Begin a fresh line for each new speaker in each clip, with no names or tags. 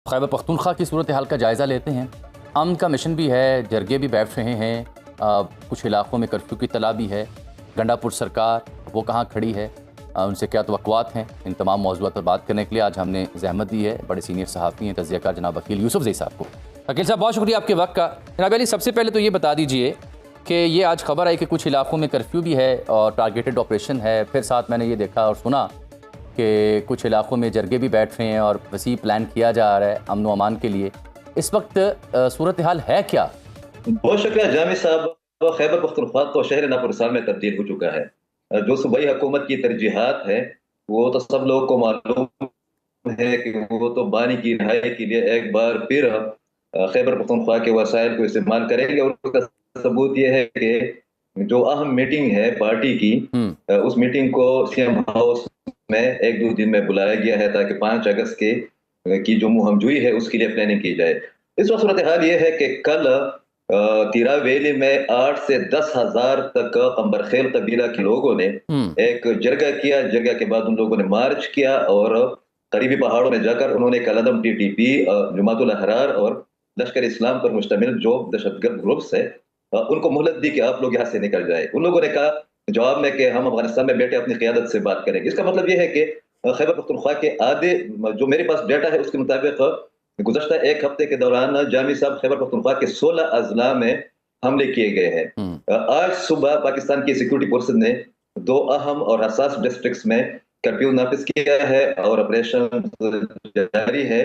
खैबर पख्तूनख्वा की सूरत हाल का जायज़ा लेते हैं। अमन का मिशन भी है, जरगे भी बैठ रहे हैं, कुछ इलाकों में कर्फ्यू की तला भी है। गंडापुर सरकार वो कहाँ खड़ी है, उनसे क्या तवक्कुआत हैं, इन तमाम मौज़ूआत पर बात करने के लिए आज हमने ज़हमत दी है बड़े सीनियर सहाफ़ी हैं तज़कियाकार जनाब वकील यूसुफ ज़ई साहब को। वकील साहब बहुत शुक्रिया आपके वक्त का। जनाब अली सबसे पहले तो ये बता दीजिए कि ये आज खबर आई कि कुछ इलाकों में कर्फ्यू भी है और टारगेटेड ऑपरेशन है, फिर साथ मैंने ये देखा और सुना कि कुछ इलाकों में जरगे भी बैठ रहे हैं और वसी प्लान किया जा रहा है अमन व अमान के लिए। इस वक्त सूरत हाल है क्या?
बहुत शुक्रिया जामी साहब। खैबर पख्तूनख्वा तो शहर नापुरसान में तब्दील हो चुका है। जो सूबाई हुकूमत की तरजीहात है वो तो सब लोगों को मालूम है कि वो तो बानी की रिहाई के लिए एक बार फिर खैबर पख्तूनख्वा के वसाइल को इस्तेमाल करेंगे। और उसका सबूत ये है कि जो अहम मीटिंग है पार्टी की, उस मीटिंग को सीएम हाउस में एक दो दिन में बुलाया गया है ताकि 5 अगस्त की जो मुहमजुई है उसके लिए प्लानिंग की जाए। इस वक्त सूरत हाल ये है कि कल तीरा वैली में 8 से 10 हजार तक कंबरखेल कबीला के लोगों ने एक जरगा किया। जरगा के बाद उन लोगों ने मार्च किया और करीबी पहाड़ों में जाकर उन्होंने कलदम टीटीपी, जमातुल अहरार और लश्कर इस्लाम पर मुश्तमिल जो दहशतगर्द ग्रुप्स है उनको मोहलत दी कि आप लोग यहाँ से निकल जाए। उन लोगों ने कहा जवाब में कि हम अफगानिस्तान में बैठे अपनी क़ियादत से बात करेंगे। इसका मतलब यह है कि खैबर पख्तूनख्वा के आधे, जो मेरे पास डेटा है उसके मुताबिक गुज़श्ता एक हफ्ते के दौरान जामी साहब खैबर पख्तूनख्वा के 16 अजला में हमले किए गए हैं। आज सुबह पाकिस्तान की सिक्योरिटी फोर्सेज ने 2 अहम और हसास डिस्ट्रिक्ट्स में कर्फ्यू नाफिज किया है और ऑपरेशन जारी है।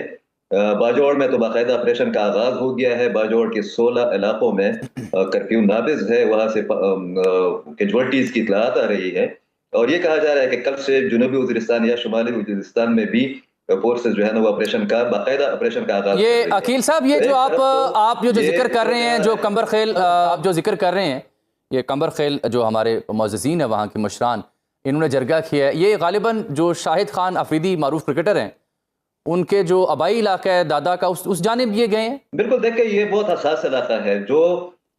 बाजौड़ में तो बाकायदा ऑपरेशन का आगाज हो गया है। बाजौड़ के 16 इलाकों में कर्फ्यू नाफिज है, वहां से कैजुअल्टीज की इतलात आ रही है और ये कहा जा रहा है कि कल से जुनूबी वज़ीरिस्तान या शुमाली वज़ीरिस्तान में भी फोर्सेस जो है ना वो ऑपरेशन का बाकायदा ऑपरेशन का आगाज।
ये अकील साहब, ये जो आप जो जिक्र कर रहे हैं, जो कंबरखेल आप जो जिक्र कर रहे हैं, ये कंबरखेल जो हमारे मुअज़्ज़िज़ीन है वहाँ के मुशरान, इन्होंने जरगा किया है। ये गालिबन जो शाहिद खान अफरीदी मारूफ क्रिकेटर हैं उनके जो आबाई इलाका है दादा का उस जानिब ये गए हैं।
बिल्कुल, देखिए ये बहुत हसास इलाका है जो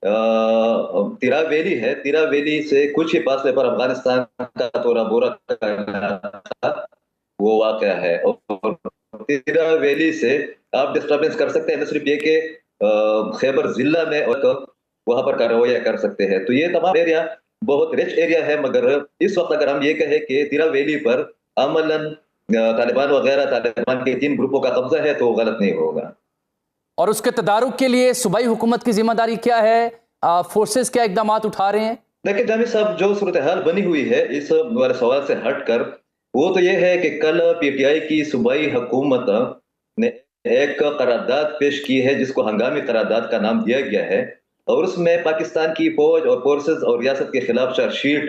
तीरा वैली है। तीरा वैली से कुछ ही फासले पर अफगानिस्तान का तोरा बोरा का वो वाक़या है और तीरा वैली से आप डिस्टर्बेंस कर सकते हैं, न सिर्फ ये कि खैबर जिला में और वहां पर कार्रवाई कर सकते हैं। तो ये तमाम एरिया बहुत रिच एरिया है, मगर इस वक्त अगर हम ये कहें कि तीरा वैली पर अमलन तालिबान वगैरह तालिबान के 3 ग्रुपों का कब्जा है तो गलत नहीं होगा।
और उसके तदारुक के लिए सूबाई हुकूमत की जिम्मेदारी क्या है? फोर्सेस क्या इकदाम उठा रहे हैं?
देखिए जामी साहब, जो सूरत हाल बनी हुई है इस वाले सवाल से हटकर, वो तो ये है कि कल पीटीआई की सूबाई हुकूमत ने एक करारदाद पेश की है जिसको हंगामी करारदाद का नाम दिया गया है और उसमें पाकिस्तान की फौज और फोर्सेस और रियासत के खिलाफ चार्जशीट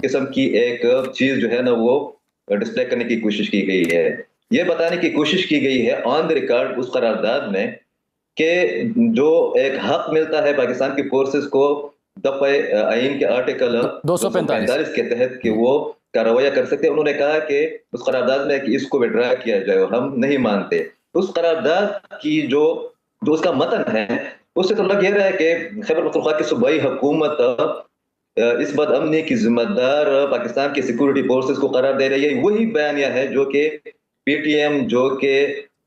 किस्म की एक चीज जो है ना वो डिस्प्ले करने की कोशिश की गई है। ये बताने की कोशिश की गई है ऑन द रिकॉर्ड उस करारदाद में कि जो एक हक मिलता है पाकिस्तान की फोर्सेस को दफ़ा आइन के आर्टिकल 245 के तहत कि वो कार्रवाई कर सकते हैं। उन्होंने कहा कि उस करारदाद में कि इसको विड्रा किया जाए और हम नहीं मानते। उस करारदाद की जो उसका मतन है उससे तो लग ये रहा है कि खैबर पख्तूनख्वा की सूबाई हुकूमत इस बदअमनी की जिम्मेदार पाकिस्तान की सिक्योरिटी फोर्सेस को करार दे रही है। वही बयानिया है जो कि पीटीएम, जो कि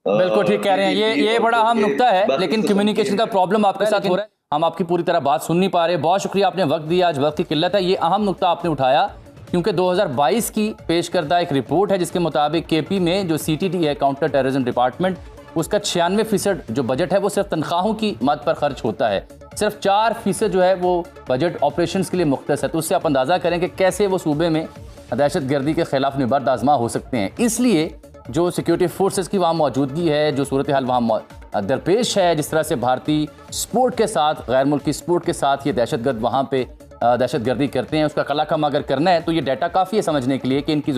बिल्कुल ठीक कह रहे हैं। ये बड़ा अहम नुक्ता है, लेकिन कम्युनिकेशन का प्रॉब्लम आपके साथ हो रहा है, हम आपकी पूरी तरह बात सुन नहीं पा रहे। बहुत शुक्रिया, आपने वक्त दिया, आज वक्त की किल्लत है। ये अहम नुक्ता आपने उठाया क्योंकि 2022 की पेश करदा एक रिपोर्ट है जिसके मुताबिक केपी में जो CTD है, काउंटर टेररिज्म डिपार्टमेंट, उसका 96% जो बजट है वो सिर्फ तनख्वाहों की मद पर खर्च होता है। सिर्फ 4% जो है वो बजट ऑपरेशंस के लिए मुख्तस है। तो उससे आप अंदाज़ा करें कि कैसे वो सूबे में दहशत गर्दी के खिलाफ निबर्द आजमा हो सकते हैं। इसलिए जो सिक्योरिटी फोर्सेस की वहाँ मौजूदगी है, जो सूरत हाल वहाँ दरपेश है, जिस तरह से भारतीय स्पोर्ट के साथ, गैर मुल्की स्पोर्ट के साथ ये दहशत गर्द वहाँ पे दहशत गर्दी करते हैं, उसका कलाकम अगर करना है तो ये डाटा काफ़ी है समझने के लिए कि इनकी